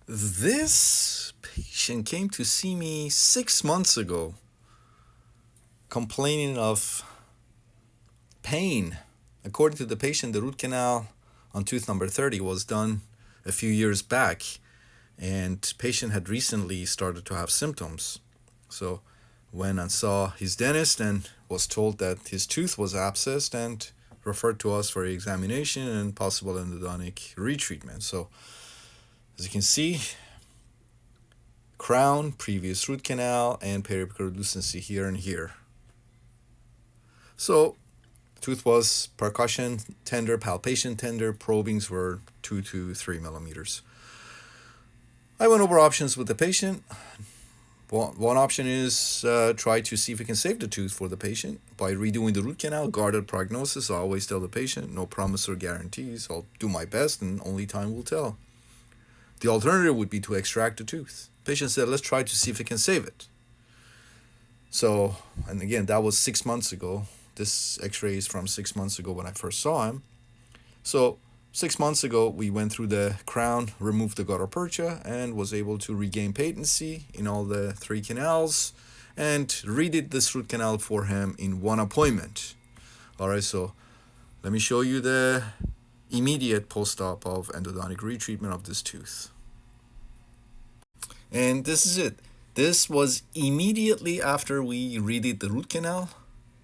This patient came to see me 6 months ago complaining of pain. According to the patient, the root canal on tooth number 30 was done a few years back, and patient had recently started to have symptoms. So went and saw his dentist and was told that his tooth was abscessed and referred to us for examination and possible endodontic retreatment. So as you can see, crown, previous root canal, and periapical lucency here and here. So tooth was percussion tender, palpation tender, probings were 2 to 3 millimeters. I went over options with the patient. One option is try to see if we can save the tooth for the patient by redoing the root canal, guarded prognosis. I always tell the patient, no promise or guarantees. I'll do my best and only time will tell. The alternative would be to extract the tooth. Patient said, let's try to see if we can save it. So, and again, that was 6 months ago. This x-ray is from 6 months ago when I first saw him. So 6 months ago, we went through the crown, removed the gutta percha, and was able to regain patency in all the 3 canals and redid this root canal for him in one appointment. All right, so let me show you the immediate post-op of endodontic retreatment of this tooth. And this is it. This was immediately after we redid the root canal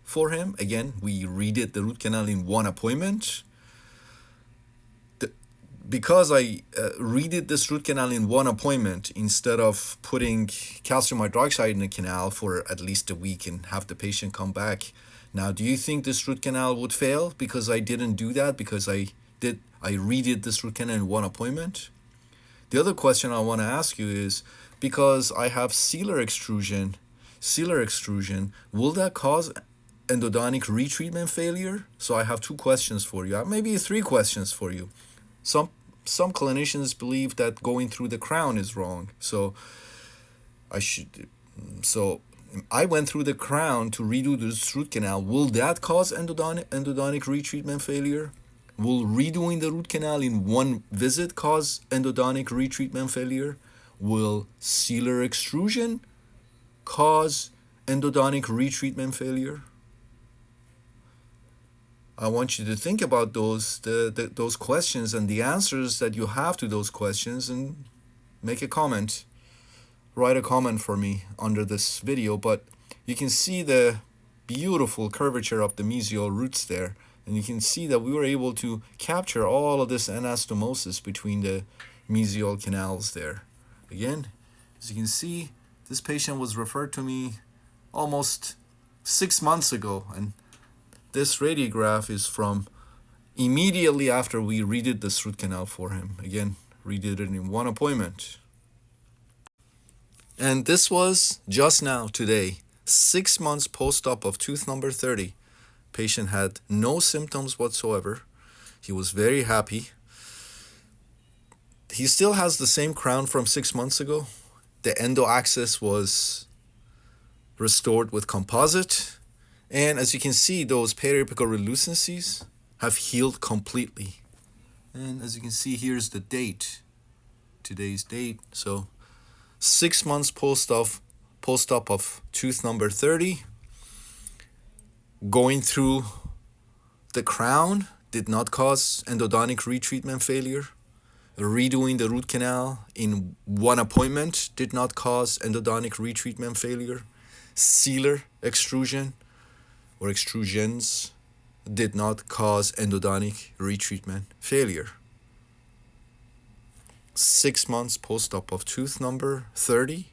for him. Again, we redid the root canal in one appointment. Because I redid this root canal in one appointment instead of putting calcium hydroxide in the canal for at least a week and have the patient come back. Now, do you think this root canal would fail because I didn't do that, because I redid this root canal in one appointment? The other question I want to ask you is, because I have sealer extrusion, will that cause endodontic retreatment failure? So I have 2 questions for you, maybe 3 questions for you. Some clinicians believe that going through the crown is wrong. So I went through the crown to redo this root canal. Will that cause endodontic retreatment failure? Will redoing the root canal in one visit cause endodontic retreatment failure? Will sealer extrusion cause endodontic retreatment failure? I want you to think about those questions and the answers that you have to those questions, and make a comment. Write a comment for me under this video. But you can see the beautiful curvature of the mesial roots there, and you can see that we were able to capture all of this anastomosis between the mesial canals there. Again, as you can see, this patient was referred to me almost 6 months ago, and this radiograph is from immediately after we redid this root canal for him. Again, redid it in one appointment. And this was just now, today, 6 months post-op of tooth number 30. Patient had no symptoms whatsoever. He was very happy. He still has the same crown from 6 months ago. The endo axis was restored with composite. And as you can see, those periapical relucencies have healed completely. And as you can see, here's the date, today's date. So 6 months post-op of tooth number 30. Going through the crown did not cause endodontic retreatment failure. Redoing the root canal in one appointment did not cause endodontic retreatment failure. Sealer extrusion or extrusions did not cause endodontic retreatment failure. 6 months post-op of tooth number 30.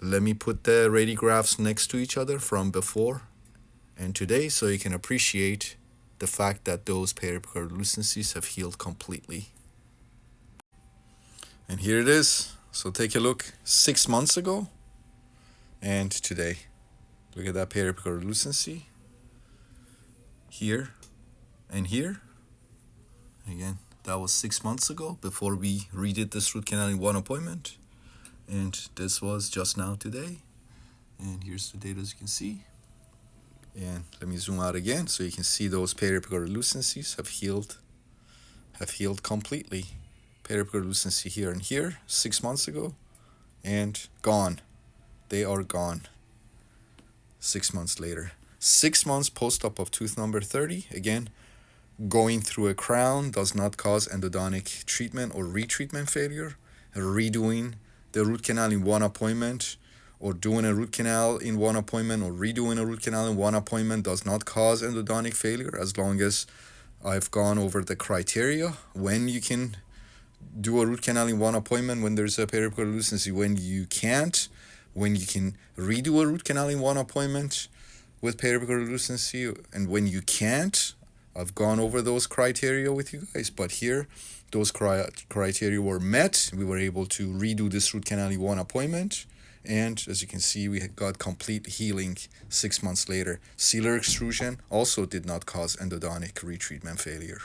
Let me put the radiographs next to each other from before and today so you can appreciate the fact that those periapical relucencies have healed completely. And here it is. So take a look 6 months ago and today. Look at that periapical relucency here and here. Again, that was 6 months ago before we redid this root canal in one appointment. And this was just now today. And here's the data as you can see. And let me zoom out again so you can see those periapical relucencies have healed completely. periapical lucency here and here 6 months ago, and gone. They are gone 6 months later. 6 months post-op of tooth number 30. Again, going through a crown does not cause endodontic treatment or retreatment failure. Redoing the root canal in one appointment, or doing a root canal in one appointment, or redoing a root canal in one appointment does not cause endodontic failure, as long as I've gone over the criteria when you can do a root canal in one appointment when there's a periapical lucency, when you can't, when you can redo a root canal in one appointment with periapical lucency, and when you can't. I've gone over those criteria with you guys, but here those criteria were met. We were able to redo this root canal in one appointment, and as you can see, we got complete healing 6 months later. Sealer extrusion also did not cause endodontic retreatment failure.